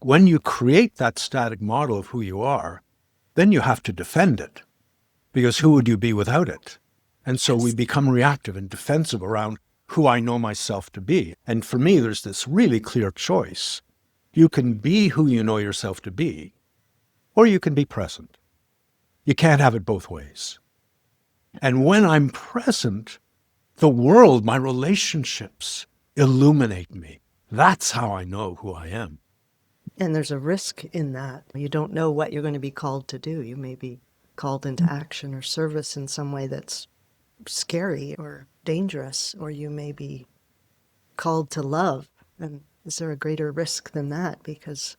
when you create that static model of who you are, then you have to defend it, because who would you be without it? And so we become reactive and defensive around who I know myself to be. And for me, there's this really clear choice. You can be who you know yourself to be, or you can be present. You can't have it both ways. And when I'm present, the world, my relationships, illuminate me. That's how I know who I am. And there's a risk in that. You don't know what you're going to be called to do. You may be called into action or service in some way that's scary or dangerous, or you may be called to love. And is there a greater risk than that? Because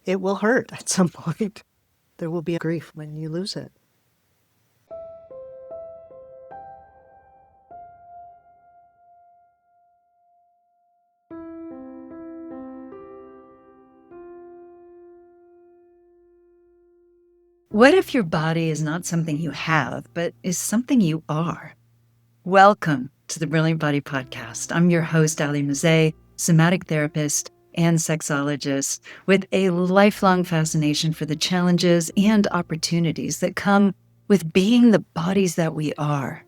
it will hurt at some point. There will be grief when you lose it. What if your body is not something you have, but is something you are? Welcome to the Brilliant Body Podcast. I'm your host, Ali Mazet, somatic therapist and sexologist with a lifelong fascination for the challenges and opportunities that come with being the bodies that we are.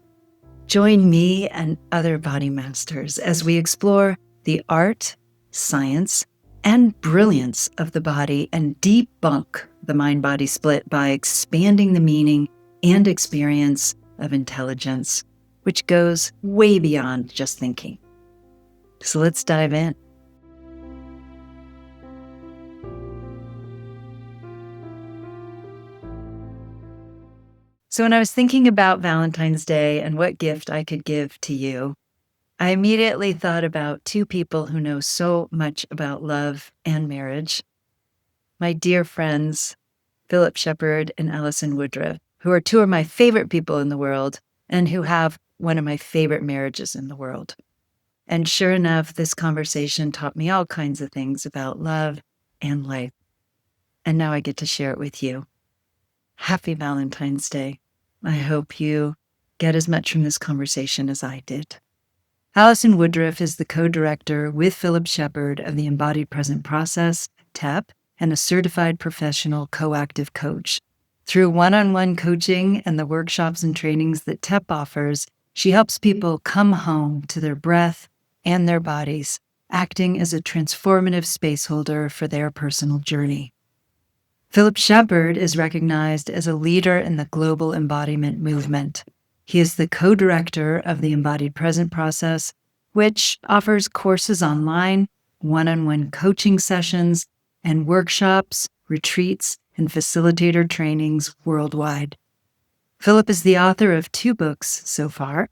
Join me and other body masters as we explore the art, science, and brilliance of the body and debunk the mind-body split by expanding the meaning and experience of intelligence, which goes way beyond just thinking. So let's dive in. So when I was thinking about Valentine's Day and what gift I could give to you, I immediately thought about two people who know so much about love and marriage. My dear friends, Philip Shepard and Allyson Woodrooffe, who are two of my favorite people in the world and who have one of my favorite marriages in the world. And sure enough, this conversation taught me all kinds of things about love and life. And now I get to share it with you. Happy Valentine's Day. I hope you get as much from this conversation as I did. Allyson Woodrooffe is the co-director with Philip Shepard of the Embodied Present Process, TEP, and a certified professional coactive coach. Through one-on-one coaching and the workshops and trainings that TEP offers, she helps people come home to their breath and their bodies, acting as a transformative space holder for their personal journey. Philip Shepard is recognized as a leader in the global embodiment movement. He is the co-director of the Embodied Present Process, which offers courses online, one-on-one coaching sessions, and workshops, retreats, and facilitator trainings worldwide. Philip is the author of 2 books so far,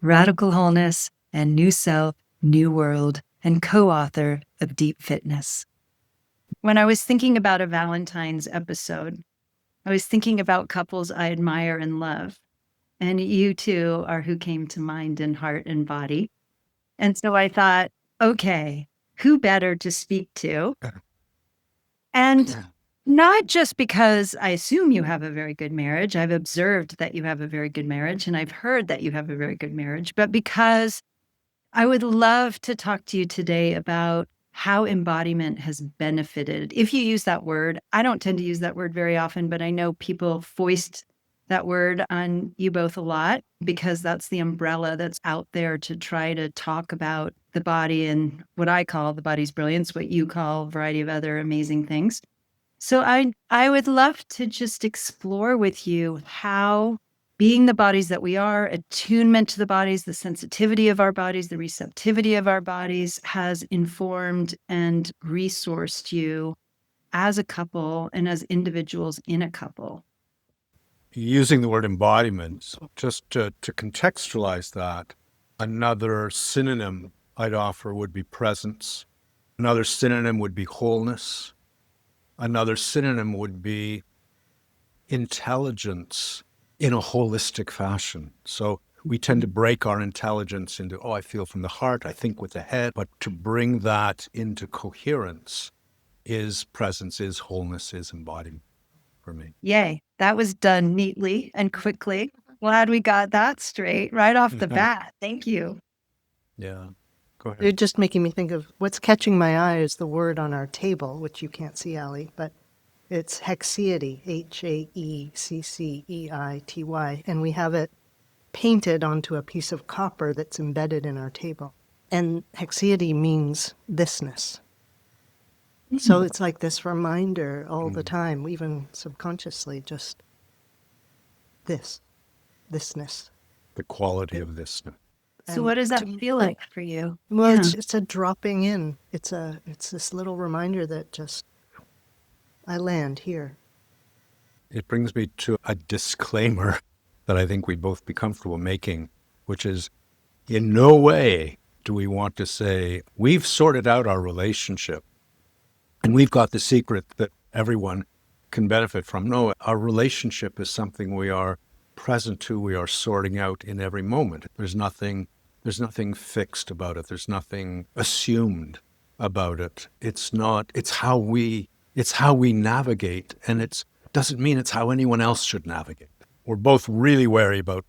Radical Wholeness and New Self, New World, and co-author of Deep Fitness. When I was thinking about a Valentine's episode, I was thinking about couples I admire and love. And you two are who came to mind in heart and body. And so I thought, okay, who better to speak to? And not just because I assume you have a very good marriage. I've observed that you have a very good marriage, and I've heard that you have a very good marriage, but because I would love to talk to you today about how embodiment has benefited. If you use that word, I don't tend to use that word very often, but I know people foist that word on you both a lot because that's the umbrella that's out there to try to talk about the body and what I call the body's brilliance, what you call a variety of other amazing things. So I would love to just explore with you how being the bodies that we are, attunement to the bodies, the sensitivity of our bodies, the receptivity of our bodies has informed and resourced you as a couple and as individuals in a couple. Using the word embodiment, just to contextualize that, another synonym I'd offer would be presence. Another synonym would be wholeness. Another synonym would be intelligence in a holistic fashion. So we tend to break our intelligence into, I feel from the heart, I think with the head, but to bring that into coherence is presence, is wholeness, is embodiment for me. Yay. That was done neatly and quickly. Glad we got that straight right off the bat. Thank you. Yeah. Go ahead. You're just making me think of what's catching my eye is the word on our table, which you can't see, Allie, but it's hexeity, H-A-E-C-C-E-I-T-Y, and we have it painted onto a piece of copper that's embedded in our table. And hexeity means thisness. So it's like this reminder all the time, even subconsciously, just thisness. The quality of this. So And what does that to- feel like for you? Well, Yeah. it's a dropping in. It's this little reminder that just I land here. It brings me to a disclaimer that I think we'd both be comfortable making, which is in no way do we want to say we've sorted out our relationship and we've got the secret that everyone can benefit from. No, our relationship is something we are present to, we are sorting out in every moment. There's nothing fixed about it. There's nothing assumed about it. It's how we navigate, and it doesn't mean it's how anyone else should navigate. We're both really wary about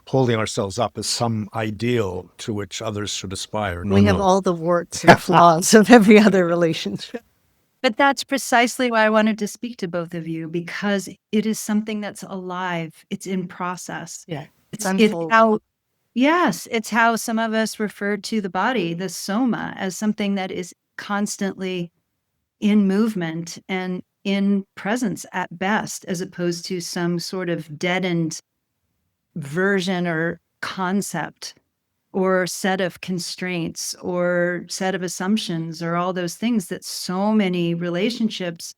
holding ourselves up as some ideal to which others should aspire. No, We have no. all the warts and flaws of every other relationship. But that's precisely why I wanted to speak to both of you, because it is something that's alive. It's in process. Yeah. It's unfolding. how, yes, it's how some of us refer to the body, the soma, as something that is constantly in movement and in presence at best, as opposed to some sort of deadened version or concept or set of constraints or set of assumptions or all those things that so many relationships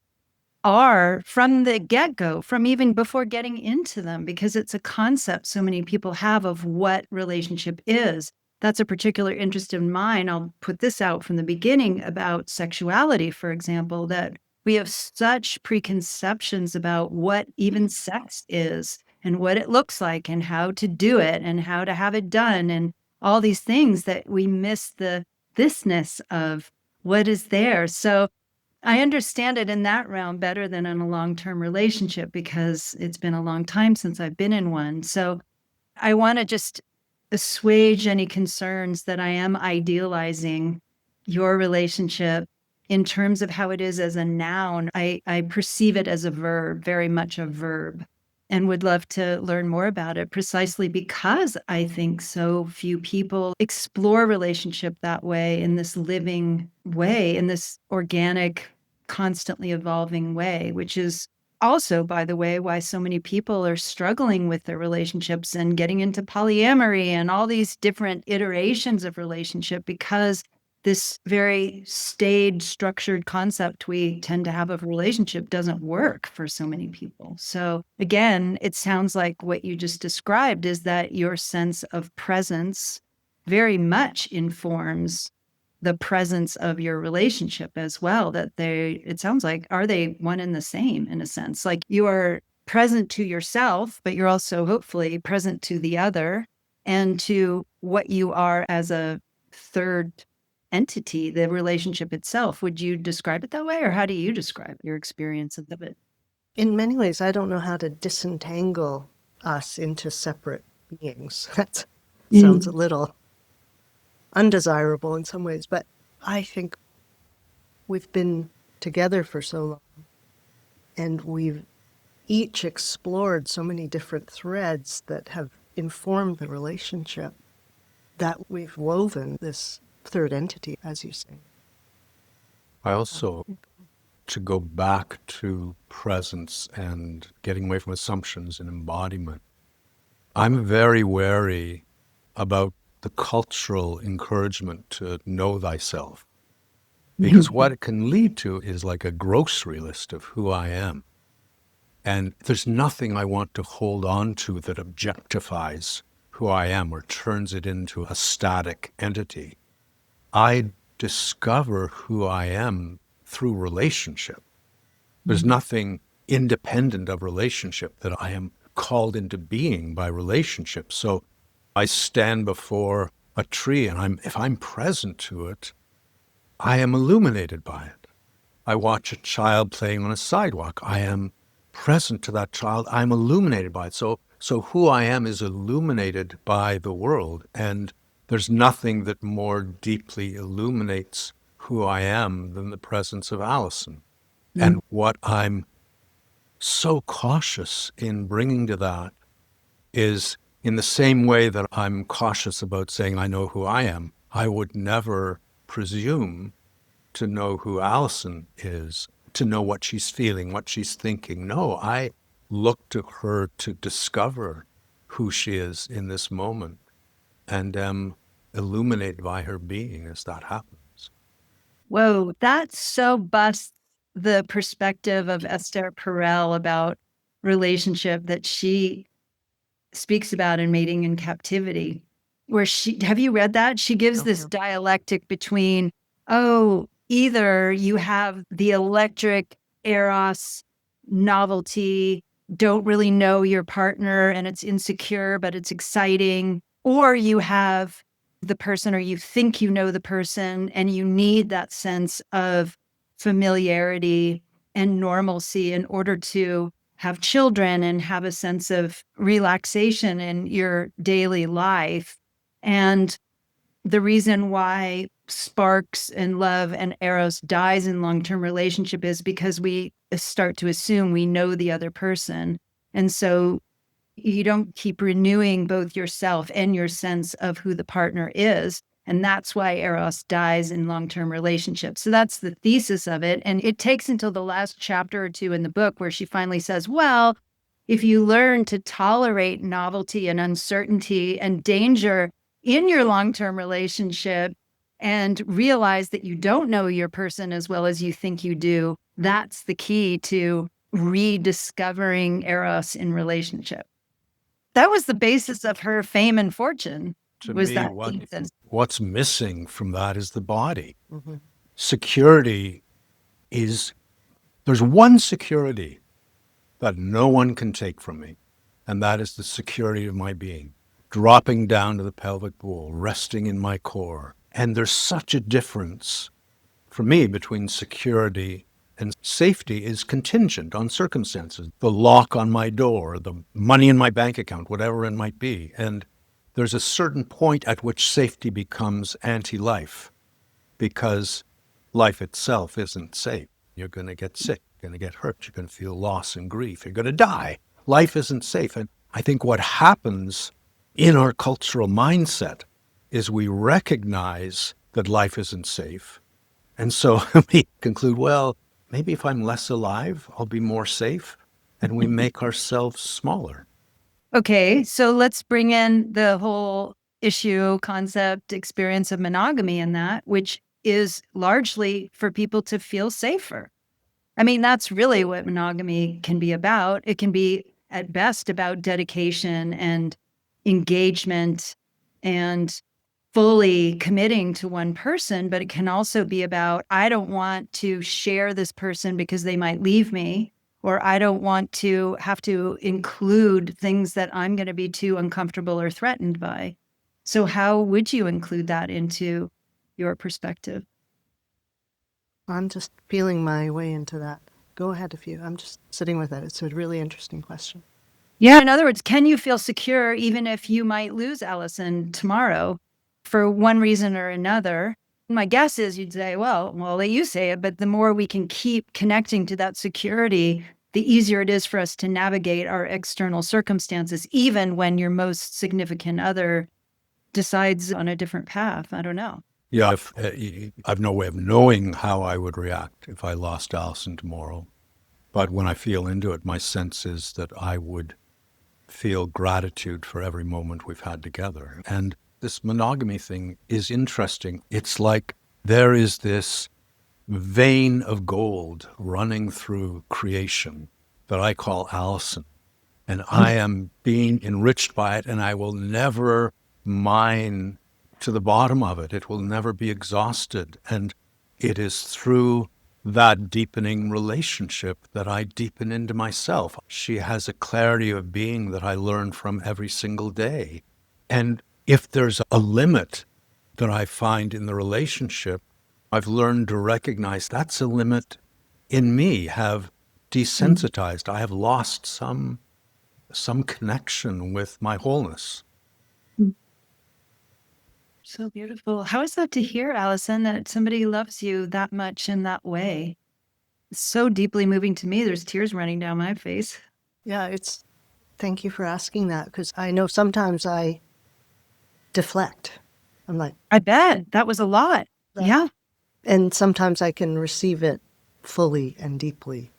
are from the get-go, from even before getting into them, because it's a concept so many people have of what relationship is. That's a particular interest of mine. I'll put this out from the beginning about sexuality, for example, that we have such preconceptions about what even sex is and what it looks like and how to do it and how to have it done and all these things that we miss the thisness of what is there. So I understand it in that realm better than in a long-term relationship because it's been a long time since I've been in one. So I want to just assuage any concerns that I am idealizing your relationship in terms of how it is as a noun. I perceive it as a verb, very much a verb, and would love to learn more about it precisely because I think so few people explore relationship that way, in this living way, in this organic, constantly evolving way, which is also, by the way, why so many people are struggling with their relationships and getting into polyamory and all these different iterations of relationship, because this very staid, structured concept we tend to have of relationship doesn't work for so many people. So again, it sounds like what you just described is that your sense of presence very much informs the presence of your relationship as well, that it sounds like, are they one and the same in a sense? Like you are present to yourself, but you're also hopefully present to the other and to what you are as a third entity, the relationship itself. Would you describe it that way, or how do you describe your experience of it? In many ways, I don't know how to disentangle us into separate beings. That sounds a little undesirable in some ways, but I think we've been together for so long and we've each explored so many different threads that have informed the relationship that we've woven this third entity, as you say. I also, to go back to presence and getting away from assumptions and embodiment, I'm very wary about the cultural encouragement to know thyself. Because what it can lead to is like a grocery list of who I am. And there's nothing I want to hold on to that objectifies who I am or turns it into a static entity. I discover who I am through relationship. There's nothing independent of relationship, that I am called into being by relationship. So I stand before a tree and if I'm present to it, I am illuminated by it. I watch a child playing on a sidewalk. I am present to that child. I'm illuminated by it. So who I am is illuminated by the world. And There's nothing that more deeply illuminates who I am than the presence of Allyson. And what I'm so cautious in bringing to that is, in the same way that I'm cautious about saying I know who I am, I would never presume to know who Allyson is, to know what she's feeling, what she's thinking. No, I look to her to discover who she is in this moment and am illuminated by her being as that happens. Whoa, that so busts the perspective of Esther Perel about relationship that she speaks about in Mating in Captivity, where have you read that? She gives this dialectic between, either you have the electric eros novelty, don't really know your partner and it's insecure, but it's exciting, or you have the person, or you think you know the person and you need that sense of familiarity and normalcy in order to have children and have a sense of relaxation in your daily life. And the reason why sparks and love and eros dies in long-term relationship is because we start to assume we know the other person. And so you don't keep renewing both yourself and your sense of who the partner is. And that's why eros dies in long-term relationships. So that's the thesis of it. And it takes until the last chapter or two in the book where she finally says, well, if you learn to tolerate novelty and uncertainty and danger in your long-term relationship and realize that you don't know your person as well as you think you do, that's the key to rediscovering eros in relationship. That was the basis of her fame and fortune. To was me, that what's missing from that is the body. Mm-hmm. Security is, there's one security that no one can take from me, and that is the security of my being, dropping down to the pelvic bowl, resting in my core. And there's such a difference for me between security and safety is contingent on circumstances, the lock on my door, the money in my bank account, whatever it might be. And there's a certain point at which safety becomes anti-life, because life itself isn't safe. You're going to get sick, you're going to get hurt, you're going to feel loss and grief, you're going to die. Life isn't safe. And I think what happens in our cultural mindset is we recognize that life isn't safe. And so we conclude, well, maybe if I'm less alive, I'll be more safe. And we make ourselves smaller. Okay, so let's bring in the whole issue, concept, experience of monogamy in that, which is largely for people to feel safer. I mean, that's really what monogamy can be about. It can be, at best, about dedication and engagement and fully committing to one person, but it can also be about, I don't want to share this person because they might leave me, or I don't want to have to include things that I'm going to be too uncomfortable or threatened by. So how would you include that into your perspective? I'm just feeling my way into that. Go ahead if you, I'm just sitting with it. It's a really interesting question. Yeah. In other words, can you feel secure even if you might lose Allyson tomorrow for one reason or another? My guess is you'd say, well, I'll let you say it, but the more we can keep connecting to that security, the easier it is for us to navigate our external circumstances, even when your most significant other decides on a different path. I don't know. Yeah, I've no way of knowing how I would react if I lost Allyson tomorrow. But when I feel into it, my sense is that I would feel gratitude for every moment we've had together. And this monogamy thing is interesting. It's like there is this vein of gold running through creation that I call Allyson. And I am being enriched by it, and I will never mine to the bottom of it. It will never be exhausted. And it is through that deepening relationship that I deepen into myself. She has a clarity of being that I learn from every single day. And if there's a limit that I find in the relationship, I've learned to recognize that's a limit in me, have desensitized. I have lost some connection with my wholeness. So beautiful. How is that to hear, Allyson, that somebody loves you that much in that way? It's so deeply moving to me. There's tears running down my face. Yeah, thank you for asking that, because I know sometimes I deflect. I'm like, I bet that was a lot. Yeah. and sometimes I can receive it fully and deeply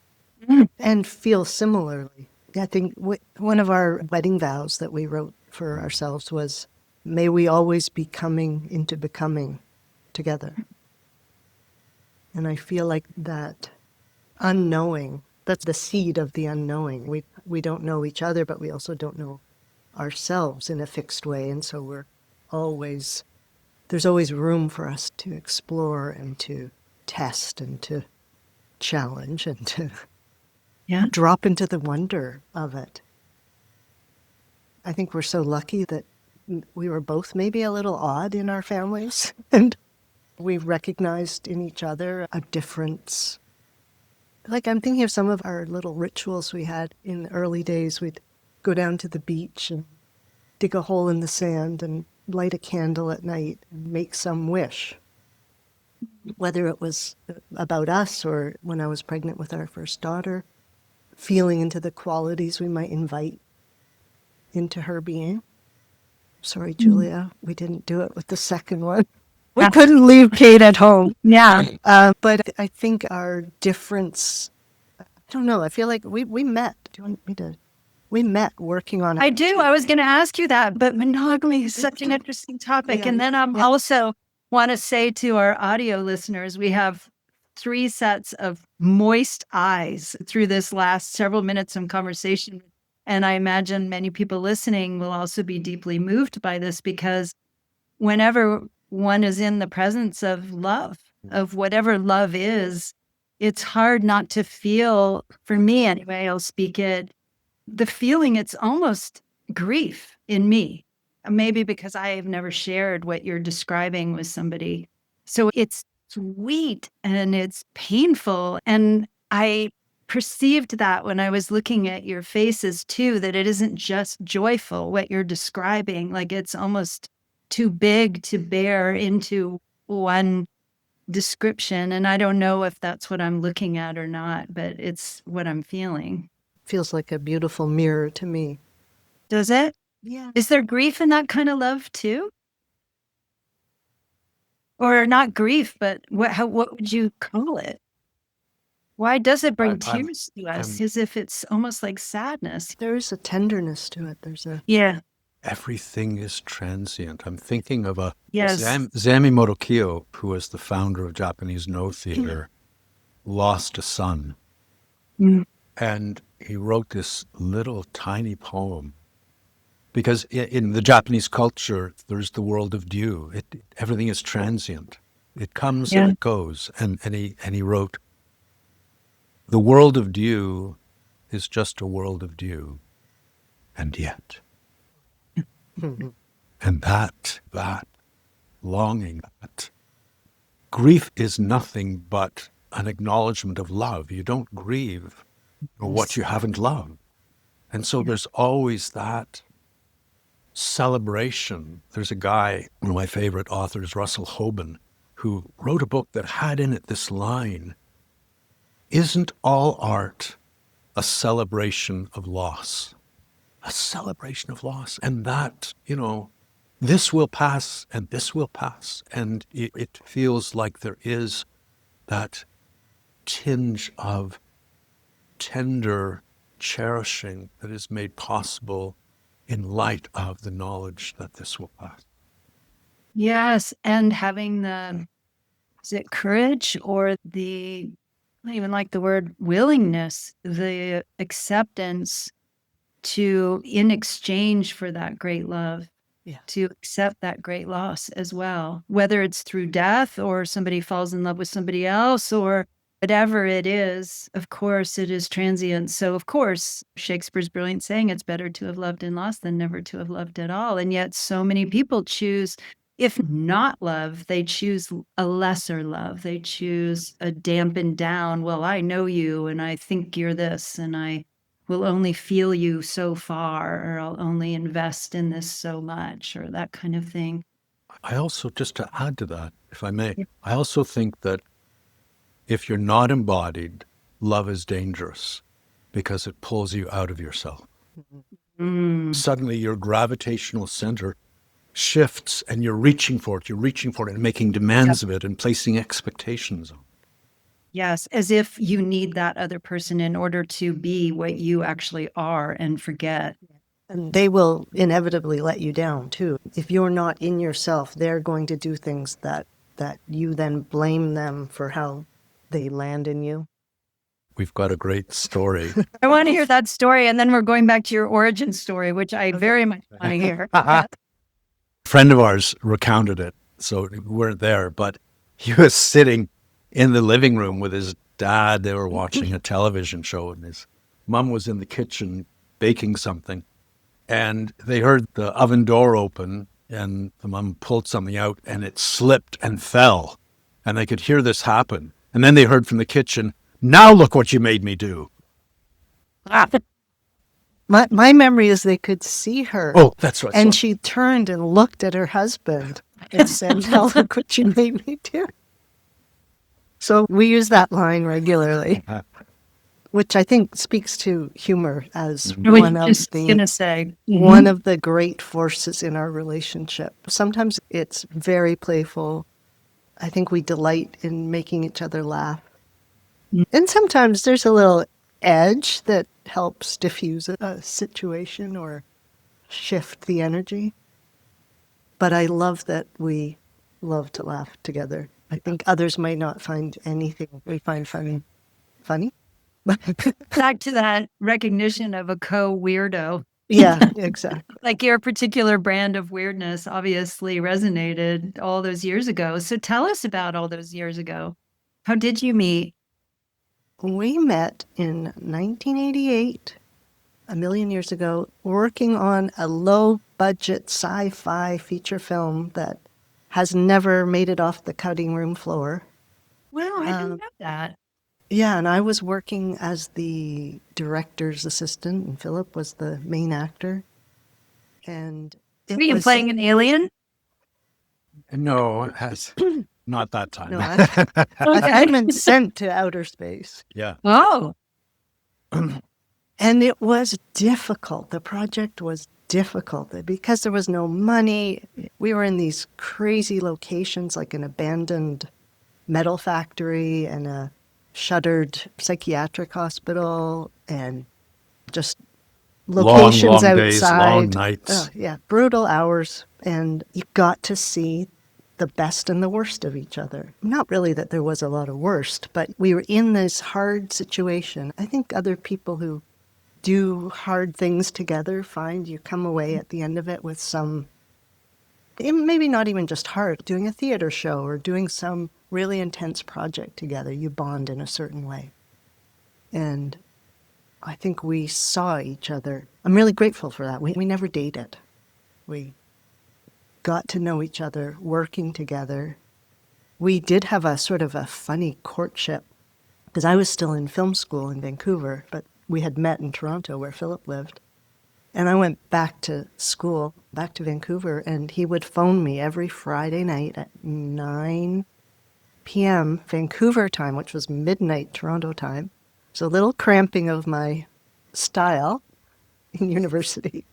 Mm. and feel similarly. I think one of our wedding vows that we wrote for ourselves was, may we always be coming into becoming together. And I feel like that unknowing, that's the seed of the unknowing. We don't know each other, but we also don't know ourselves in a fixed way. And so there's always room for us to explore and to test and to challenge and to drop into the wonder of it. I think we're so lucky that we were both maybe a little odd in our families, and we recognized in each other a difference. Like, I'm thinking of some of our little rituals we had in the early days. We'd go down to the beach and dig a hole in the sand and light a candle at night and make some wish. Whether it was about us or when I was pregnant with our first daughter, feeling into the qualities we might invite into her being. Sorry, Julia, we didn't do it with the second one. We couldn't leave Kate at home. Yeah. But I think our difference, I don't know, I feel like we met. Do you want me to? We met working on it. I do. I was going to ask you that, but monogamy is such an interesting topic. And then I'm also want to say to our audio listeners, we have 3 sets of moist eyes through this last several minutes of conversation. And I imagine many people listening will also be deeply moved by this, because whenever one is in the presence of love, of whatever love is, it's hard not to feel, for me anyway, I'll speak it, the feeling, it's almost grief in me, maybe because I have never shared what you're describing with somebody. So it's sweet and it's painful. And I perceived that when I was looking at your faces too, that it isn't just joyful, what you're describing. Like, it's almost too big to bear into one description. And I don't know if that's what I'm looking at or not, but it's what I'm feeling. Feels like a beautiful mirror to me. Does it? Yeah. Is there grief in that kind of love too? Or not grief, but what would you call it? Why does it bring tears to us? As if it's almost like sadness. There is a tenderness to it. Yeah. Everything is transient. I'm thinking of Yes. Zamimoto Kyo, who was the founder of Japanese No Theater, lost a son. Mm. And he wrote this little tiny poem. Because in the Japanese culture, there's the world of dew. Everything is transient. It comes and it goes. And he wrote, "The world of dew is just a world of dew. And yet." And that longing, that grief is nothing but an acknowledgement of love. You don't grieve what you haven't loved. And so there's always that celebration. There's a guy, one of my favorite authors, Russell Hoban, who wrote a book that had in it this line, "Isn't all art a celebration of loss?" A celebration of loss. And that, this will pass and this will pass. And it feels like there is that tinge of tender cherishing that is made possible in light of the knowledge that this will pass. Yes. And having is it courage or I don't even like the word willingness, the acceptance to, in exchange for that great love, to accept that great loss as well, whether it's through death or somebody falls in love with somebody else or whatever it is. Of course, it is transient. So, of course, Shakespeare's brilliant saying, it's better to have loved and lost than never to have loved at all. And yet so many people choose, if not love, they choose a lesser love. They choose a dampened down, well, I know you and I think you're this and I will only feel you so far, or I'll only invest in this so much, or that kind of thing. I also, just to add to that, if I may, I also think that if you're not embodied, love is dangerous because it pulls you out of yourself. Suddenly your gravitational center shifts and you're reaching for it and making demands of it and placing expectations on it. Yes, as if you need that other person in order to be what you actually are and forget. And they will inevitably let you down too. If you're not in yourself, they're going to do things that you then blame them for how they land in you. We've got a great story. I want to hear that story. And then we're going back to your origin story, which I very much want to hear. A friend of ours recounted it, so we weren't there, but he was sitting in the living room with his dad. They were watching a television show, and his mom was in the kitchen baking something. And they heard the oven door open, and the mom pulled something out, and it slipped and fell. And they could hear this happen. And then they heard from the kitchen, "Now look what you made me do." My memory is they could see her. Oh, that's right. And she turned and looked at her husband and said, "Now look what you made me do." So we use that line regularly, which I think speaks to humor as one of the great forces in our relationship. Sometimes it's very playful. I think we delight in making each other laugh. And sometimes there's a little edge that helps diffuse a situation or shift the energy. But I love that we love to laugh together. I think others might not find anything we find funny. Back to that recognition of a co-weirdo. Yeah, exactly. Like your particular brand of weirdness obviously resonated all those years ago. So tell us about all those years ago. How did you meet? We met in 1988, a million years ago, working on a low-budget sci-fi feature film that has never made it off the cutting room floor. Well, I didn't know that. Yeah, and I was working as the director's assistant, and Philip was the main actor. And Were you playing an alien? No, it has not that time. No, I've been sent to outer space. Yeah. Oh. And it was difficult. The project was difficult because there was no money. We were in these crazy locations, like an abandoned metal factory and a shuttered psychiatric hospital, and just locations long outside. days, long nights. Oh, yeah, brutal hours. And you got to see the best and the worst of each other. Not really that there was a lot of worst, but we were in this hard situation. I think other people who do hard things together find you come away at the end of it with some, maybe not even just hard, doing a theater show or doing some really intense project together. You bond in a certain way. And I think we saw each other. I'm really grateful for that. We never dated. We got to know each other working together. We did have a sort of a funny courtship because I was still in film school in Vancouver, but we had met in Toronto where Philip lived. And I went back to school, back to Vancouver, and he would phone me every Friday night at 9 p.m. Vancouver time, which was midnight Toronto time. So a little cramping of my style in university,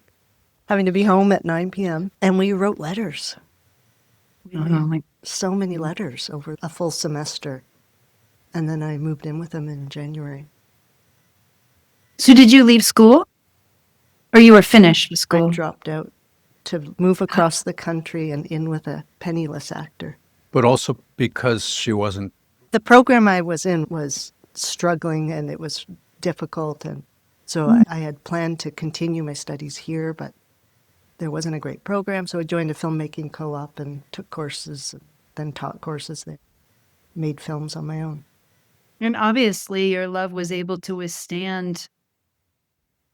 having to be home at 9 p.m. And we wrote letters. We wrote so many letters over a full semester. And then I moved in with him in January. So did you leave school? Or you were finished with school? I dropped out to move across the country and in with a penniless actor. But also because she wasn't... The program I was in was struggling and it was difficult. And so I had planned to continue my studies here, but there wasn't a great program. So I joined a filmmaking co-op and took courses, and then taught courses that made films on my own. And obviously your love was able to withstand,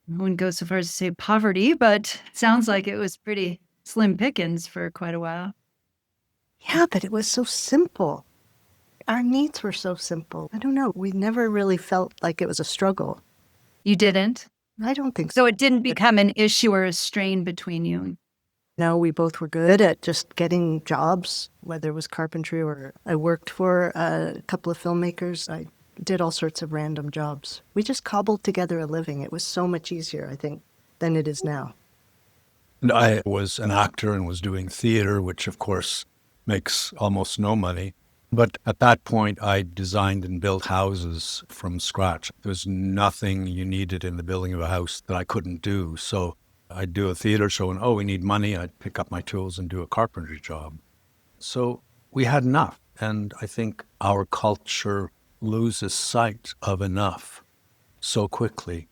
I wouldn't go so far as to say poverty, but it sounds like it was pretty slim pickings for quite a while. Yeah, but it was so simple. Our needs were so simple. I don't know. We never really felt like it was a struggle. You didn't? I don't think so. So it didn't become an issue or a strain between you? No, we both were good at just getting jobs, whether it was carpentry or I worked for a couple of filmmakers. I did all sorts of random jobs. We just cobbled together a living. It was so much easier, I think, than it is now. And I was an actor and was doing theater, which of course makes almost no money. But at that point, I designed and built houses from scratch. There was nothing you needed in the building of a house that I couldn't do. So I'd do a theater show and, oh, we need money. I'd pick up my tools and do a carpentry job. So we had enough. And I think our culture loses sight of enough so quickly.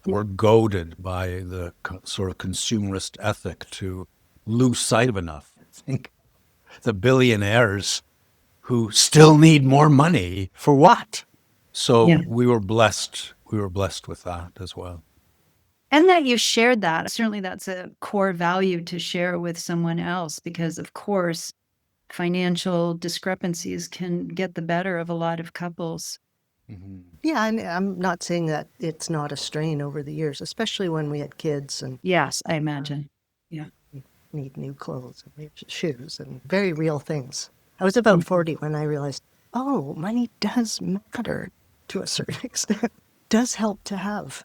We're goaded by the sort of consumerist ethic to lose sight of enough. I think the billionaires who still need more money for what? So Yeah. we were blessed. We were blessed with that as well. And that you shared that. Certainly that's a core value to share with someone else because, of course, financial discrepancies can get the better of a lot of couples. Yeah, and I'm not saying that it's not a strain over the years, especially when we had kids and Yes, I imagine. Yeah. need new clothes and new shoes and very real things. I was about 40 when I realized, oh, money does matter to a certain extent. Does help to have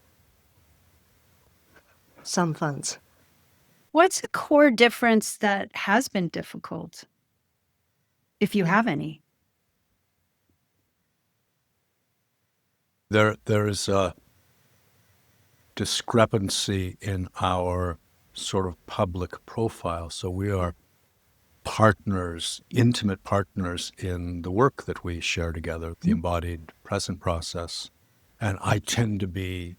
some funds. What's a core difference that has been difficult, if you have any? There is a discrepancy in our sort of public profile. So we are partners, intimate partners in the work that we share together, the embodied present process. And I tend to be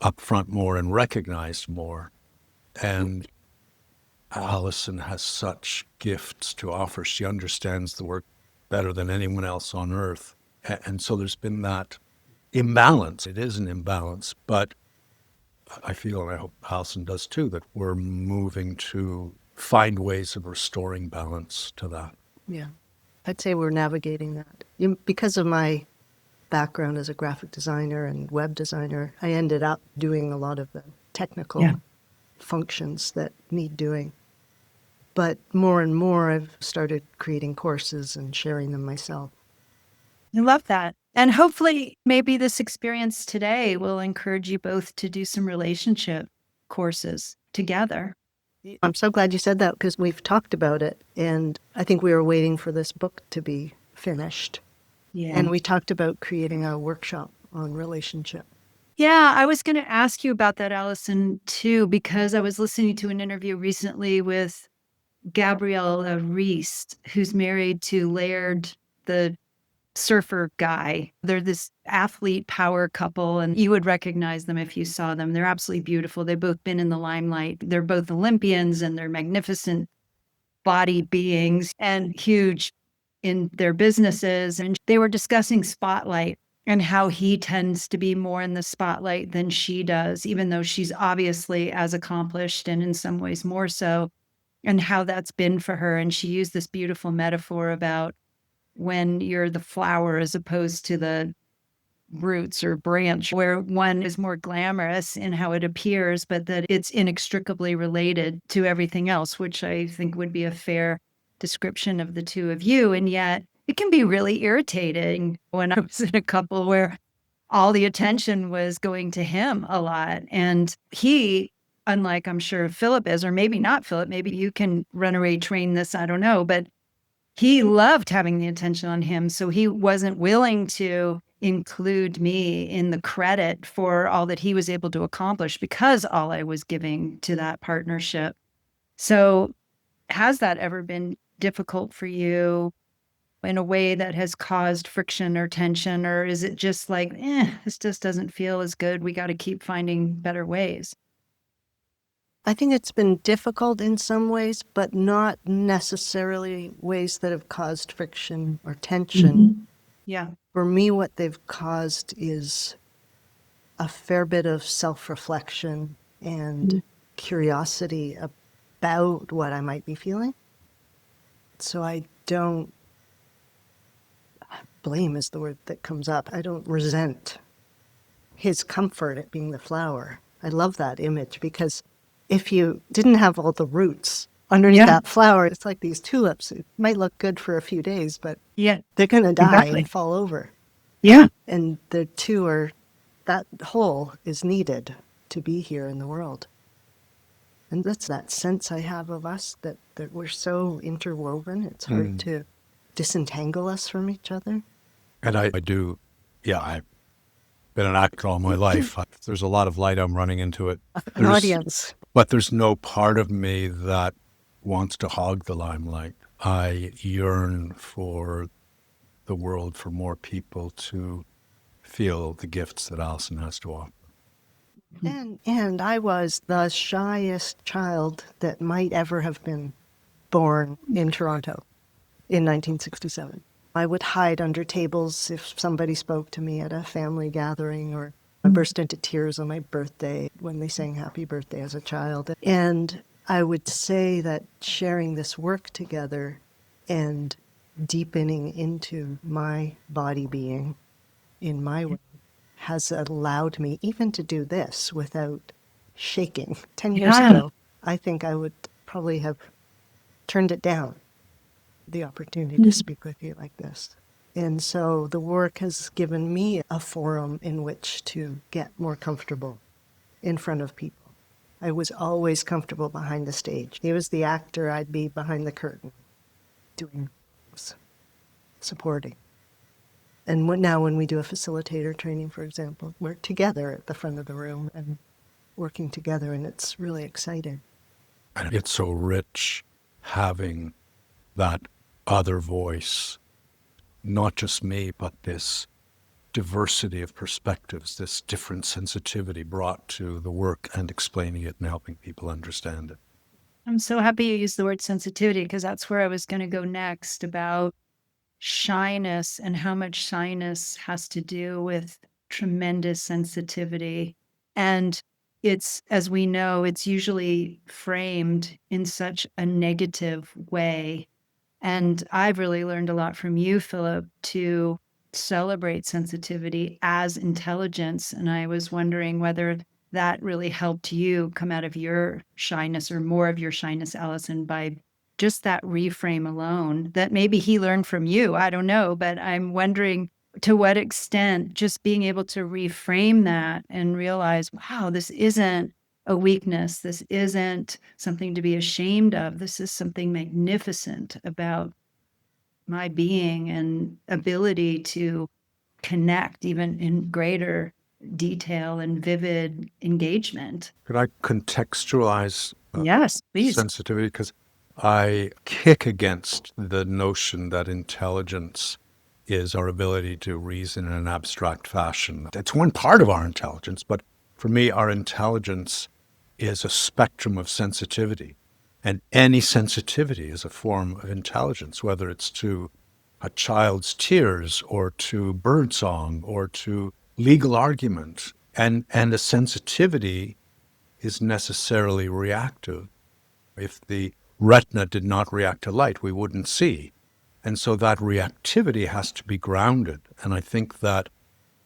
upfront more and recognized more. And Allyson has such gifts to offer. She understands the work better than anyone else on earth. And so there's been that imbalance. It is an imbalance, but I feel, and I hope Allyson does too, that we're moving to find ways of restoring balance to that. Yeah. I'd say we're navigating that. Because of my background as a graphic designer and web designer, I ended up doing a lot of the technical functions that need doing. But more and more, I've started creating courses and sharing them myself. I love that. And hopefully, maybe this experience today will encourage you both to do some relationship courses together. I'm so glad you said that because we've talked about it. And I think we were waiting for this book to be finished. Yeah. And we talked about creating a workshop on relationship. Yeah, I was going to ask you about that, Allyson, too, because I was listening to an interview recently with Gabrielle Reese, who's married to Laird, the surfer guy. They're this athlete power couple, and you would recognize them if you saw them. They're absolutely beautiful. They've both been in the limelight. They're both Olympians, and they're magnificent body beings and huge in their businesses. And they were discussing spotlight and how he tends to be more in the spotlight than she does, even though she's obviously as accomplished and in some ways more so, and how that's been for her. And she used this beautiful metaphor about when you're the flower as opposed to the roots or branch, where one is more glamorous in how it appears, but that it's inextricably related to everything else, which I think would be a fair description of the two of you. And yet it can be really irritating when I was in a couple where all the attention was going to him a lot. And he, unlike I'm sure Philip is, or maybe not Philip, maybe you can run away train this, I don't know, but he loved having the attention on him. So he wasn't willing to include me in the credit for all that he was able to accomplish because all I was giving to that partnership. So has that ever been difficult for you in a way that has caused friction or tension? Or is it just like, this just doesn't feel as good. We got to keep finding better ways. I think it's been difficult in some ways, but not necessarily ways that have caused friction or tension. Yeah. For me, what they've caused is a fair bit of self-reflection and curiosity about what I might be feeling. So I don't, blame is the word that comes up. I don't resent his comfort at being the flower. I love that image because if you didn't have all the roots underneath Yeah. that flower, it's like these tulips. It might look good for a few days, but Yeah. they're going to die Exactly. and fall over. Yeah. And the two are, that whole is needed to be here in the world. And that's that sense I have of us, that we're so interwoven, it's hard to disentangle us from each other. And I do, yeah, I've been an actor all my life. There's a lot of light I'm running into it. An audience. But there's no part of me that wants to hog the limelight. I yearn for the world, for more people to feel the gifts that Allyson has to offer. And I was the shyest child that might ever have been born in Toronto in 1967. I would hide under tables if somebody spoke to me at a family gathering, or I burst into tears on my birthday when they sang happy birthday as a child. And I would say that sharing this work together and deepening into my body being in my way has allowed me even to do this without shaking. 10 years Yeah. ago, I think I would probably have turned it down, the opportunity to speak with you like this. And so the work has given me a forum in which to get more comfortable in front of people. I was always comfortable behind the stage. He was the actor, I'd be behind the curtain, doing things, supporting. And now when we do a facilitator training, for example, we're together at the front of the room and working together, and it's really exciting. And it's so rich having that other voice, not just me, but this diversity of perspectives, this different sensitivity brought to the work and explaining it and helping people understand it. I'm so happy you used the word sensitivity, because that's where I was going to go next, about shyness and how much shyness has to do with tremendous sensitivity. And it's, as we know, it's usually framed in such a negative way. And I've really learned a lot from you, Philip, to celebrate sensitivity as intelligence. And I was wondering whether that really helped you come out of your shyness, or more of your shyness, Allyson, by just that reframe alone, that maybe he learned from you. I don't know, but I'm wondering to what extent just being able to reframe that and realize, wow, this isn't a weakness. This isn't something to be ashamed of. This is something magnificent about my being and ability to connect even in greater detail and vivid engagement. Could I contextualize Yes, please. sensitivity? Because I kick against the notion that intelligence is our ability to reason in an abstract fashion. It's one part of our intelligence, but for me, our intelligence is a spectrum of sensitivity. And any sensitivity is a form of intelligence, whether it's to a child's tears or to birdsong or to legal argument. And a sensitivity is necessarily reactive. If the retina did not react to light, we wouldn't see. And so that reactivity has to be grounded. And I think that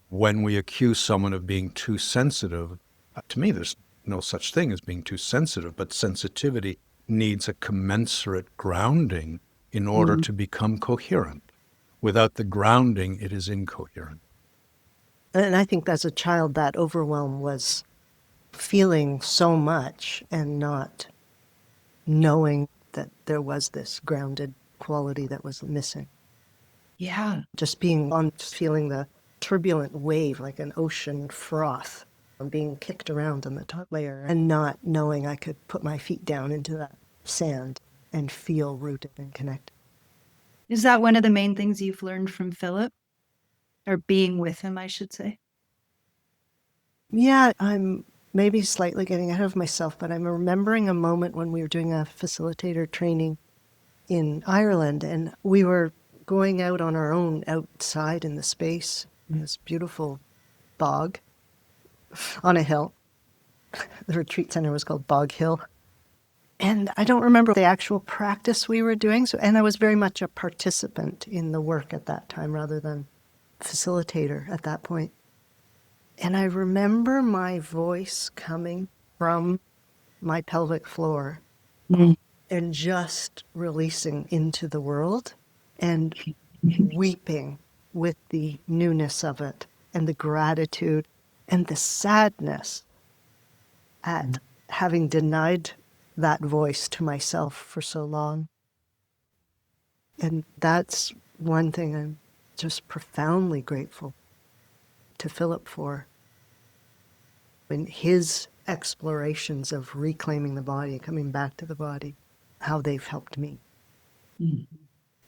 when we accuse someone of being too sensitive, to me, there's no such thing as being too sensitive, but sensitivity needs a commensurate grounding in order to become coherent. Without the grounding, it is incoherent. And I think as a child, that overwhelm was feeling so much and not knowing that there was this grounded quality that was missing. Yeah. Just being on, just feeling the turbulent wave like an ocean froth, being kicked around on the top layer, and not knowing I could put my feet down into that sand and feel rooted and connected. Is that one of the main things you've learned from Philip? Or being with him, I should say? Yeah, I'm maybe slightly getting ahead of myself, but I'm remembering a moment when we were doing a facilitator training in Ireland, and we were going out on our own outside in the space in this beautiful bog on a hill. The retreat center was called Bog Hill. And I don't remember the actual practice we were doing, and I was very much a participant in the work at that time rather than facilitator at that point. And I remember my voice coming from my pelvic floor Mm. and just releasing into the world and weeping with the newness of it and the gratitude and the sadness at having denied that voice to myself for so long. And that's one thing I'm just profoundly grateful to Philip for. In his explorations of reclaiming the body, coming back to the body, how they've helped me. Mm.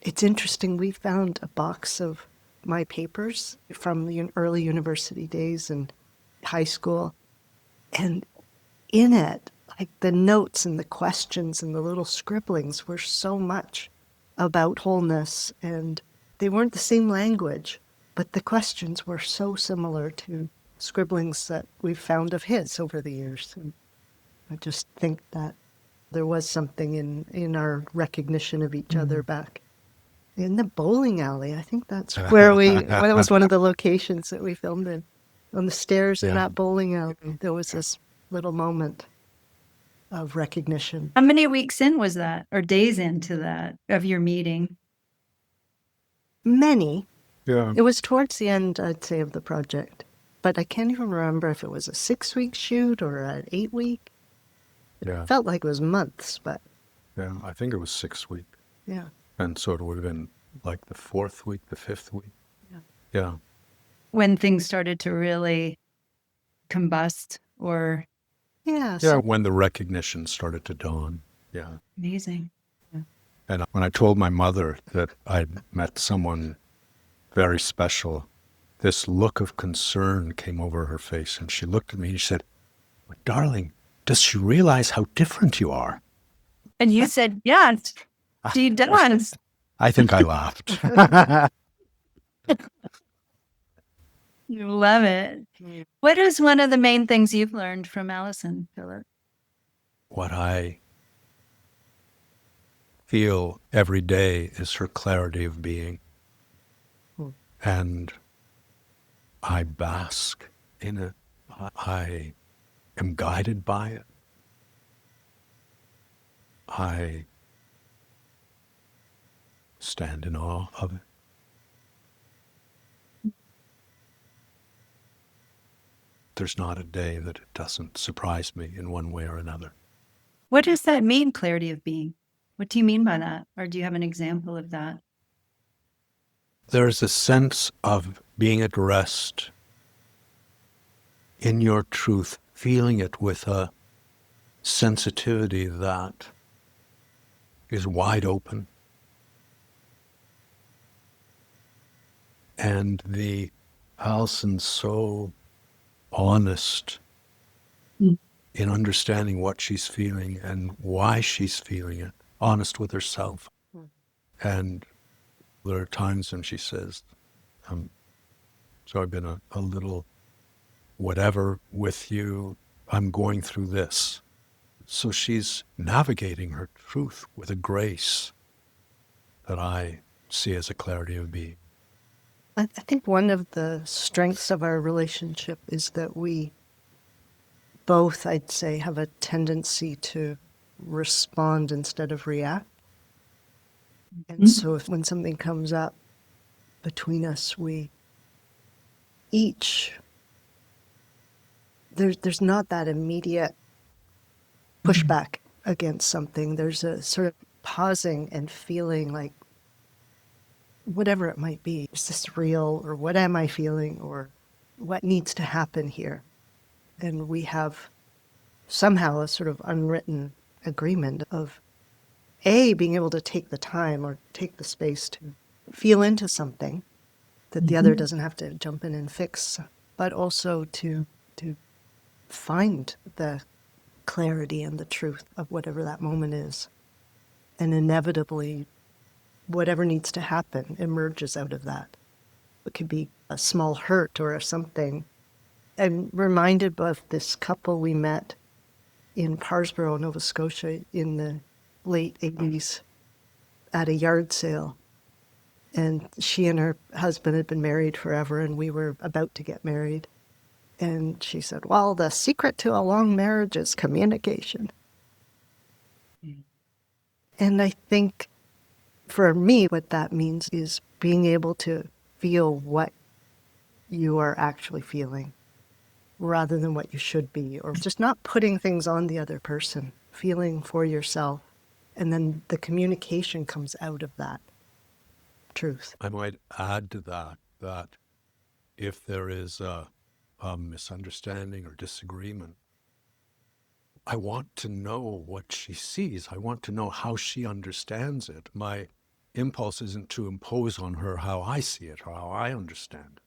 It's interesting, we found a box of my papers from the early university days and high school, and in it, like the notes and the questions and the little scribblings were so much about wholeness, and they weren't the same language, but the questions were so similar to scribblings that we've found of his over the years. And I just think that there was something in our recognition of each other back in the bowling alley. I think that's where that was one of the locations that we filmed in. On the stairs in that bowling alley, there was this little moment of recognition. How many weeks in was that, or days into that, of your meeting? Many. Yeah. It was towards the end, I'd say, of the project. But I can't even remember if it was a 6-week shoot or an 8-week. Yeah. It felt like it was months, but Yeah. I think it was 6 weeks. yeah. And so it would have been like the 4th week, the 5th week. Yeah. Yeah. When things started to really combust or Yeah. Yeah. So, When the recognition started to dawn. Yeah. amazing. And when I told my mother that I'd met someone very special, this look of concern came over her face, and she looked at me and she said, "Darling, does she realize how different you are?" And you said, yes, she does. I think I laughed. You love it. What is one of the main things you've learned from Allyson, Philip? What I feel every day is her clarity of being. And I bask in it. I am guided by it. I stand in awe of it. There's not a day that it doesn't surprise me in one way or another. What does that mean, clarity of being? What do you mean by that? Or do you have an example of that? There's a sense of being at rest in your truth, feeling it with a sensitivity that is wide open. And the Allison's so honest in understanding what she's feeling and why she's feeling it, honest with herself. And there are times when she says, so I've been a little whatever with you, I'm going through this. So she's navigating her truth with a grace that I see as a clarity of being. I think one of the strengths of our relationship is that we both, I'd say, have a tendency to respond instead of react. And so when something comes up between us, we each, there's not that immediate pushback against something. There's a sort of pausing and feeling like, whatever it might be, is this real, or what am I feeling, or what needs to happen here? And we have somehow a sort of unwritten agreement of being able to take the time or take the space to feel into something that the other doesn't have to jump in and fix, but also to find the clarity and the truth of whatever that moment is. And inevitably, whatever needs to happen emerges out of that. It could be a small hurt or something. I'm reminded of this couple we met in Parsboro, Nova Scotia in the late 80s at a yard sale. And she and her husband had been married forever, and we were about to get married. And she said, well, the secret to a long marriage is communication. And I think for me, what that means is being able to feel what you are actually feeling rather than what you should be, or just not putting things on the other person, feeling for yourself. And then the communication comes out of that truth. I might add to that if there is a misunderstanding or disagreement, I want to know what she sees. I want to know how she understands it. My impulse isn't to impose on her how I see it or how I understand it.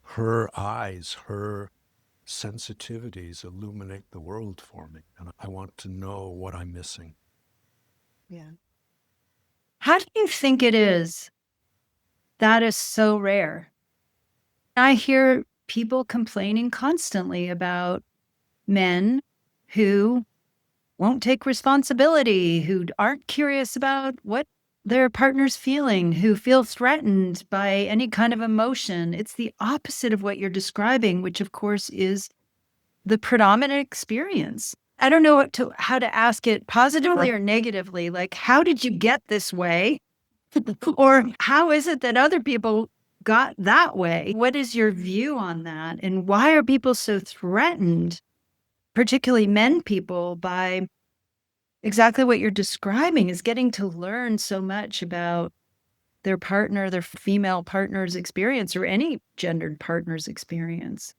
Her eyes, her sensitivities illuminate the world for me. And I want to know what I'm missing. Yeah. How do you think it is that is so rare? I hear people complaining constantly about men who won't take responsibility, who aren't curious about what their partner's feeling, who feel threatened by any kind of emotion. It's the opposite of what you're describing, which of course is the predominant experience. I don't know how to ask it positively or negatively. Like, how did you get this way? Or how is it that other people got that way? What is your view on that? And why are people so threatened, particularly men people, by exactly what you're describing, is getting to learn so much about their partner, their female partner's experience, or any gendered partner's experience?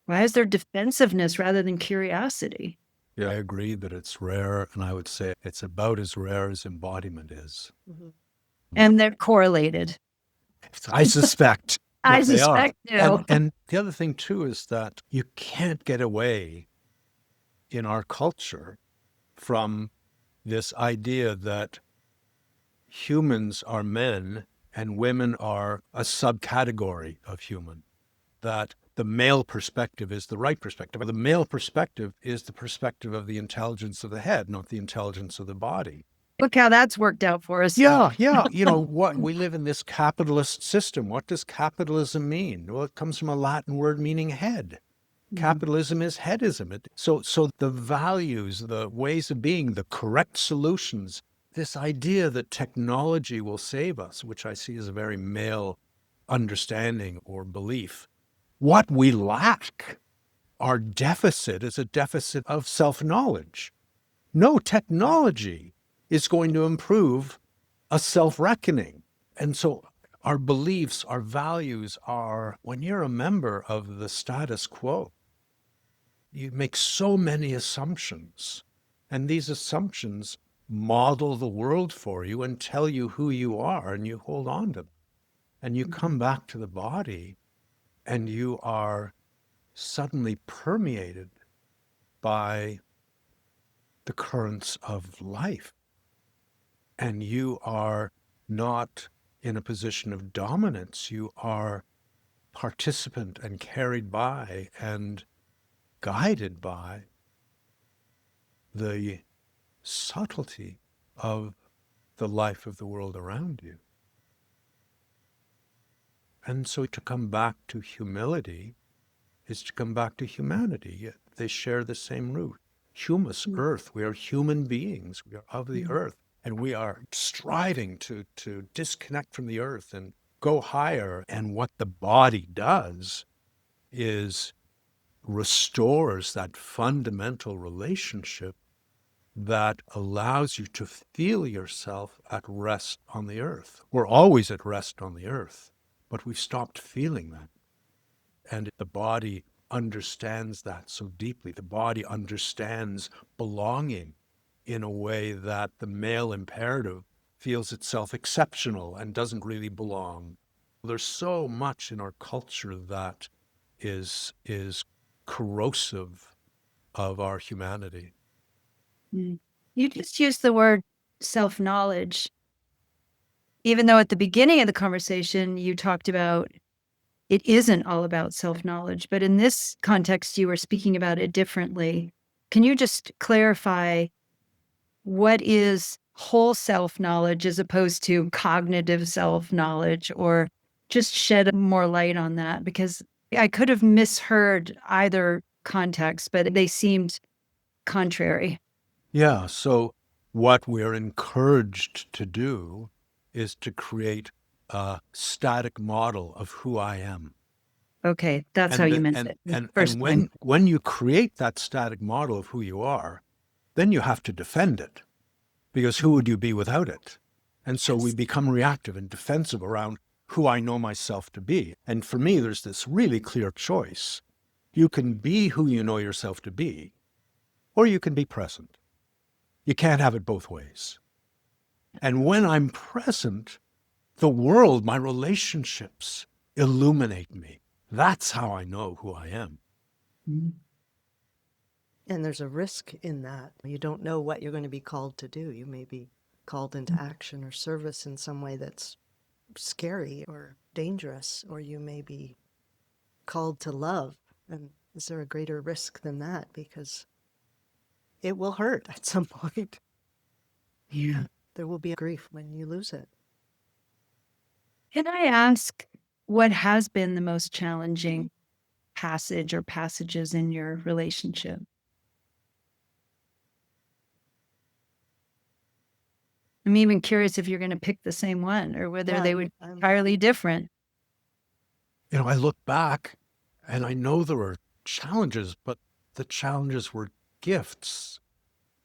Why is there defensiveness rather than curiosity? Yeah, I agree that it's rare, and I would say it's about as rare as embodiment is. And they're correlated. I suspect I that they are. suspect so. And the other thing too is that you can't get away in our culture from this idea that humans are men and women are a subcategory of human, that the male perspective is the right perspective. The male perspective is the perspective of the intelligence of the head, not the intelligence of the body. Look how that's worked out for us. Yeah. You know what? We live in this capitalist system. What does capitalism mean? Well, it comes from a Latin word meaning head. Capitalism is headism. So the values, the ways of being, the correct solutions, this idea that technology will save us, which I see as a very male understanding or belief. What we lack, our deficit, is a deficit of self-knowledge. No technology is going to improve a self-reckoning. And so our beliefs, our values are, when you're a member of the status quo, you make so many assumptions. And these assumptions model the world for you and tell you who you are, and you hold on to them. And you come back to the body, and you are suddenly permeated by the currents of life. And you are not in a position of dominance. You are participant and carried by and guided by the subtlety of the life of the world around you. And so to come back to humility is to come back to humanity. They share the same root. Humus, earth. We are human beings. We are of the earth. And we are striving to disconnect from the earth and go higher. And what the body does is restores that fundamental relationship that allows you to feel yourself at rest on the earth. We're always at rest on the earth, but we've stopped feeling that. And the body understands that so deeply. The body understands belonging in a way that the male imperative feels itself exceptional and doesn't really belong. There's so much in our culture that is corrosive of our humanity. You just used the word self-knowledge, even though at the beginning of the conversation, you talked about it isn't all about self-knowledge. But in this context, you were speaking about it differently. Can you just clarify what is whole self-knowledge as opposed to cognitive self-knowledge, or just shed more light on that? Because I could have misheard either context, but they seemed contrary. Yeah, so what we're encouraged to do is to create a static model of who I am. Okay, that's how you meant it the first time. When you create that static model of who you are, then you have to defend it, because who would you be without it? And so we become reactive and defensive around who I know myself to be. And for me, there's this really clear choice. You can be who you know yourself to be, or you can be present. You can't have it both ways. And when I'm present, the world, my relationships illuminate me. That's how I know who I am. Mhm. And there's a risk in that. You don't know what you're going to be called to do. You may be called into action or service in some way that's scary or dangerous, or you may be called to love. And is there a greater risk than that? Because it will hurt at some point. Yeah. There will be grief when you lose it. Can I ask what has been the most challenging passage or passages in your relationship? I'm even curious if you're going to pick the same one or whether Yeah, they would be I'm- entirely different. I look back and I know there were challenges, but the challenges were gifts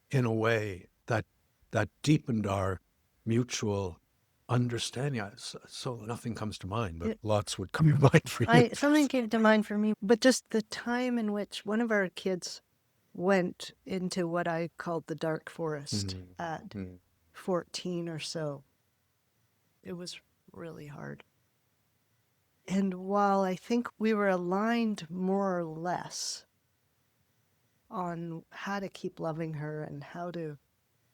in a way that deepened our mutual understanding. So nothing comes to mind, but lots would come to mind for you. something came to mind for me, but just the time in which one of our kids went into what I called the dark forest at 14 or so. It was really hard. And while I think we were aligned more or less on how to keep loving her and how to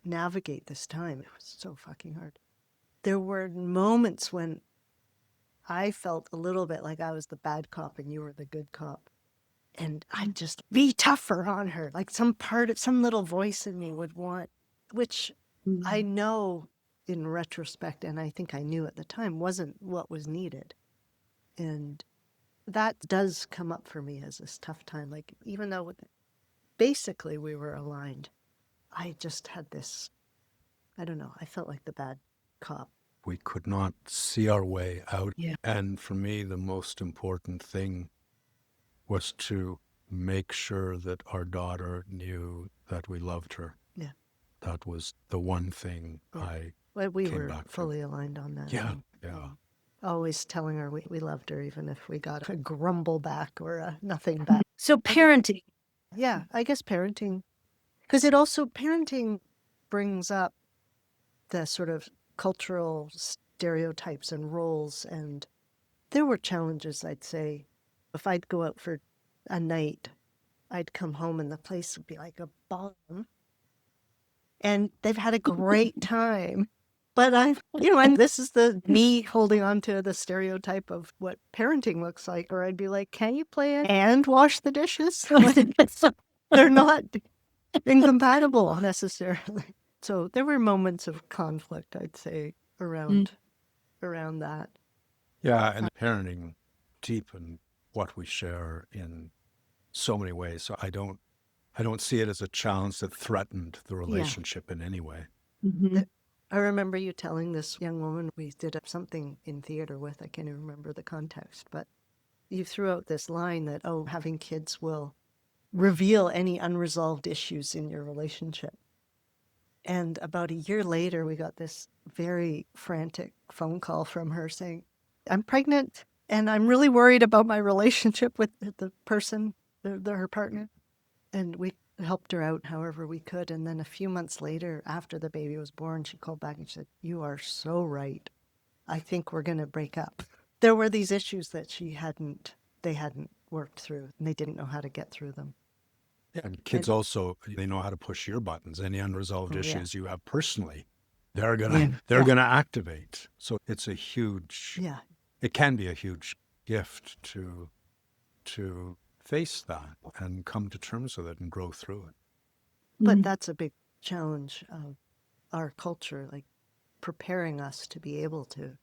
navigate this time, it was so fucking hard. There were moments when I felt a little bit like I was the bad cop and you were the good cop. And I'd just be tougher on her. Like some little voice in me would want, which I know in retrospect, and I think I knew at the time, wasn't what was needed. And that does come up for me as this tough time. Like, even though basically we were aligned, I just had this, I don't know, I felt like the bad cop. We could not see our way out. Yeah. And for me, the most important thing was to make sure that our daughter knew that we loved her. Yeah. That was the one thing Well, we came were back to. fully aligned on that. Yeah, yeah. Always telling her we loved her, even if we got a grumble back or a nothing back. So parenting. Yeah, I guess parenting, because parenting brings up the sort of cultural stereotypes and roles. And there were challenges, I'd say. If I'd go out for a night, I'd come home and the place would be like a bomb. And they've had a great time. But and this is me holding on to the stereotype of what parenting looks like. Or I'd be like, can you play it and wash the dishes? They're not incompatible necessarily. So there were moments of conflict, I'd say, around that. Yeah, and parenting deepened what we share in so many ways. So I don't see it as a challenge that threatened the relationship in any way. I remember you telling this young woman we did something in theater with, I can't even remember the context, but you threw out this line that, having kids will reveal any unresolved issues in your relationship. And about a year later, we got this very frantic phone call from her saying, I'm pregnant and I'm really worried about my relationship with the person, her partner. And we helped her out however we could. And then a few months later, after the baby was born, she called back and she said, you are so right. I think we're going to break up. There were these issues that they hadn't worked through, and they didn't know how to get through them. And kids also, they know how to push your buttons. Any unresolved issues you have personally, they're gonna activate. So it's a huge, it can be a huge gift to face that and come to terms with it and grow through it. But that's a big challenge of our culture, like preparing us to be able to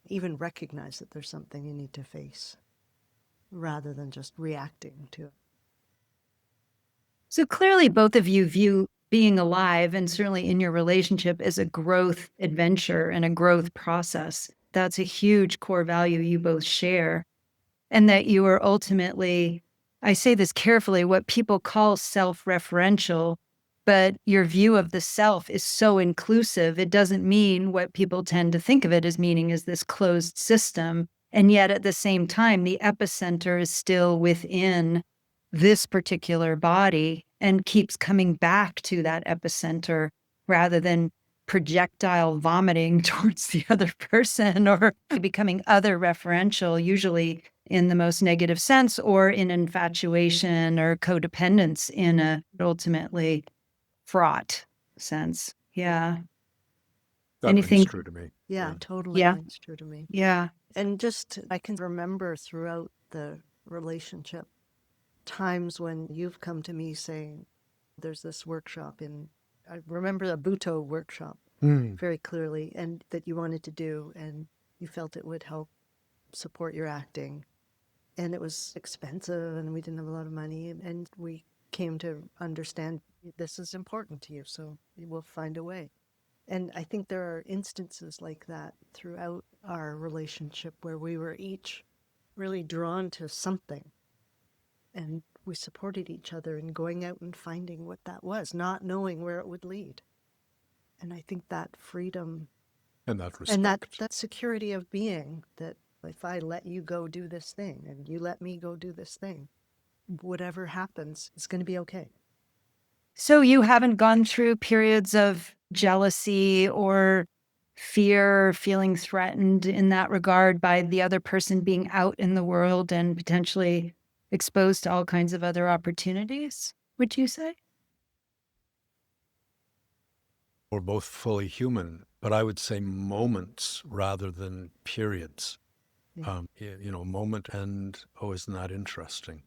even recognize that there's something you need to face rather than just reacting to it. So clearly both of you view being alive, and certainly in your relationship, is a growth adventure and a growth process. That's a huge core value you both share. And that you are ultimately, I say this carefully, what people call self-referential, but your view of the self is so inclusive. It doesn't mean what people tend to think of it as meaning is this closed system. And yet at the same time, the epicenter is still within this particular body and keeps coming back to that epicenter rather than projectile vomiting towards the other person or becoming other referential, usually in the most negative sense, or in infatuation or codependence in a ultimately fraught sense. Yeah. That rings Anything? true to me. Yeah, totally Yeah. rings true to me. Yeah. And just, I can remember throughout the relationship times when you've come to me saying, there's this workshop I remember the Buto workshop very clearly, and that you wanted to do, and you felt it would help support your acting. And it was expensive, and we didn't have a lot of money, and we came to understand this is important to you, so we'll find a way. And I think there are instances like that throughout our relationship where we were each really drawn to something, and we supported each other in going out and finding what that was, not knowing where it would lead. And I think that freedom And that respect. and that security of being, that if I let you go do this thing and you let me go do this thing, whatever happens is going to be okay. So you haven't gone through periods of jealousy or fear, feeling threatened in that regard by the other person being out in the world and potentially exposed to all kinds of other opportunities, would you say? We're both fully human, but I would say moments rather than periods. Yeah. Moment and, oh, isn't that interesting?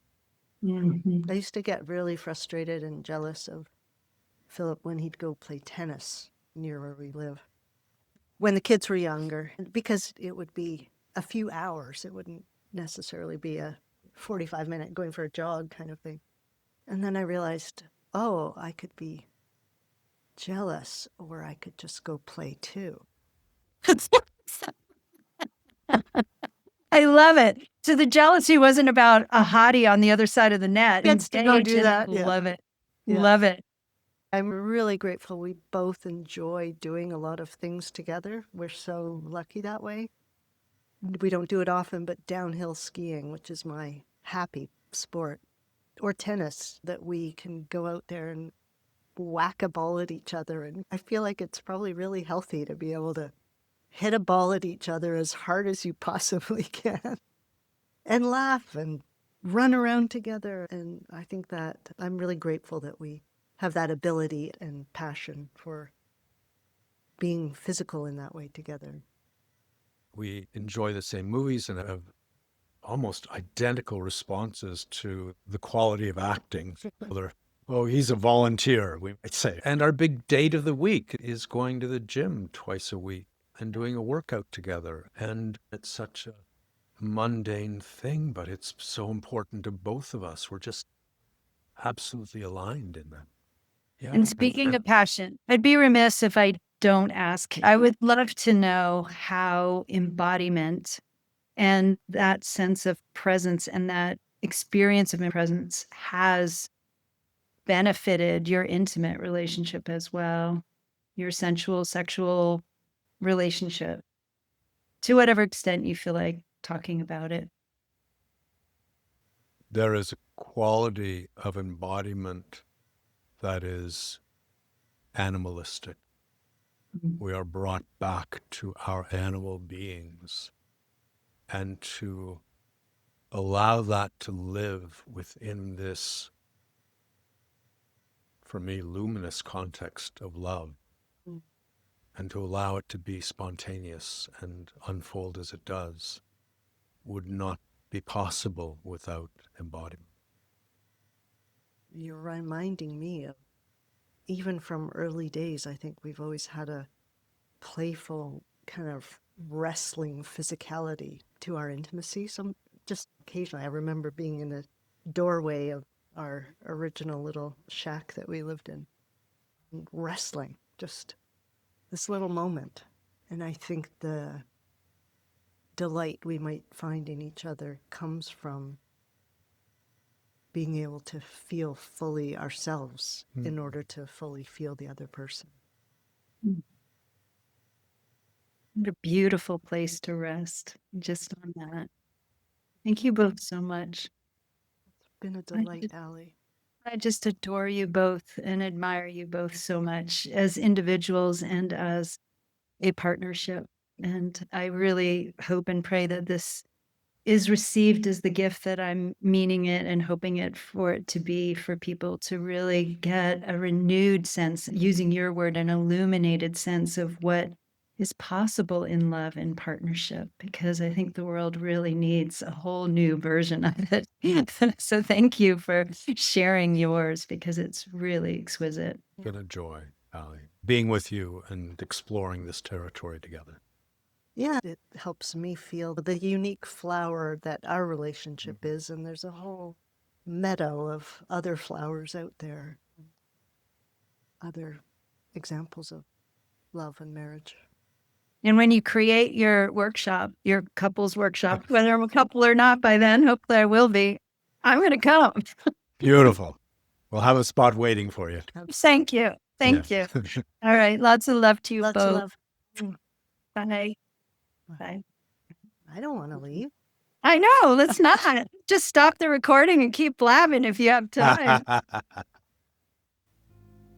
Mhm. I used to get really frustrated and jealous of Philip when he'd go play tennis near where we live when the kids were younger, because it would be a few hours. It wouldn't necessarily be a 45-minute going for a jog kind of thing. And then I realized, oh, I could be jealous, or I could just go play too. I love it. So the jealousy wasn't about a hottie on the other side of the net. Gets to Instead, go you do just that, yeah. love it. Yeah. Love it. I'm really grateful we both enjoy doing a lot of things together. We're so lucky that way. We don't do it often, but downhill skiing, which is my happy sport, or tennis, that we can go out there and whack a ball at each other. And I feel like it's probably really healthy to be able to hit a ball at each other as hard as you possibly can and laugh and run around together. And I think that I'm really grateful that we have that ability and passion for being physical in that way together. We enjoy the same movies and have almost identical responses to the quality of acting. Oh, he's a volunteer, we might say. And our big date of the week is going to the gym twice a week and doing a workout together. And it's such a mundane thing, but it's so important to both of us. We're just absolutely aligned in that. Yeah. And speaking of passion, I'd be remiss if I don't ask. I would love to know how embodiment and that sense of presence and that experience of presence has benefited your intimate relationship as well, your sensual, sexual relationship, to whatever extent you feel like talking about it. There is a quality of embodiment that is animalistic. We are brought back to our animal beings, and to allow that to live within this, for me, luminous context of love, Mm. and to allow it to be spontaneous and unfold as it does, would not be possible without embodiment. You're reminding me of, even from early days, I think we've always had a playful kind of wrestling physicality to our intimacy. Some just occasionally, I remember being in the doorway of our original little shack that we lived in, wrestling, just this little moment. And I think the delight we might find in each other comes from being able to feel fully ourselves in order to fully feel the other person. What a beautiful place to rest just on that. Thank you both so much. It's been a delight, Allie. I just adore you both and admire you both so much as individuals and as a partnership. And I really hope and pray that this is received as the gift that I'm meaning it and hoping it for it to be, for people to really get a renewed sense, using your word, an illuminated sense of what is possible in love and partnership, because I think the world really needs a whole new version of it. So thank you for sharing yours, because it's really exquisite. It's been a joy, Allie, being with you and exploring this territory together. Yeah, it helps me feel the unique flower that our relationship is, and there's a whole meadow of other flowers out there, other examples of love and marriage. And when you create your workshop, your couples workshop, whether I'm a couple or not by then, hopefully I will be, I'm going to come. Beautiful. We'll have a spot waiting for you. Thank you. Thank you. All right. Lots of love to you Lots both. of love. Bye. Bye. I don't want to leave. I know. Let's not. Just stop the recording and keep blabbing if you have time.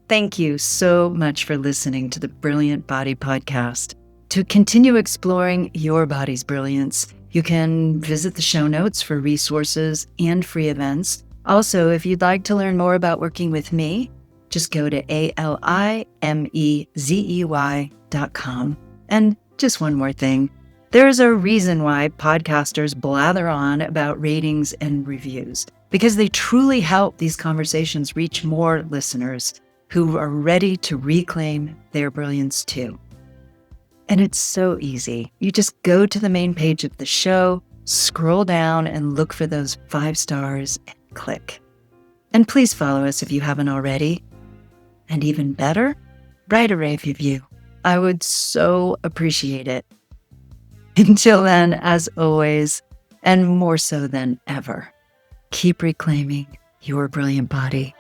Thank you so much for listening to the Brilliant Body Podcast. To continue exploring your body's brilliance, you can visit the show notes for resources and free events. Also, if you'd like to learn more about working with me, just go to ALIMEZEY.com. And just one more thing. There's a reason why podcasters blather on about ratings and reviews, because they truly help these conversations reach more listeners who are ready to reclaim their brilliance too. And it's so easy. You just go to the main page of the show, scroll down and look for those 5 stars and click. And please follow us if you haven't already. And even better, write a review. I would so appreciate it. Until then, as always, and more so than ever, keep reclaiming your brilliant body.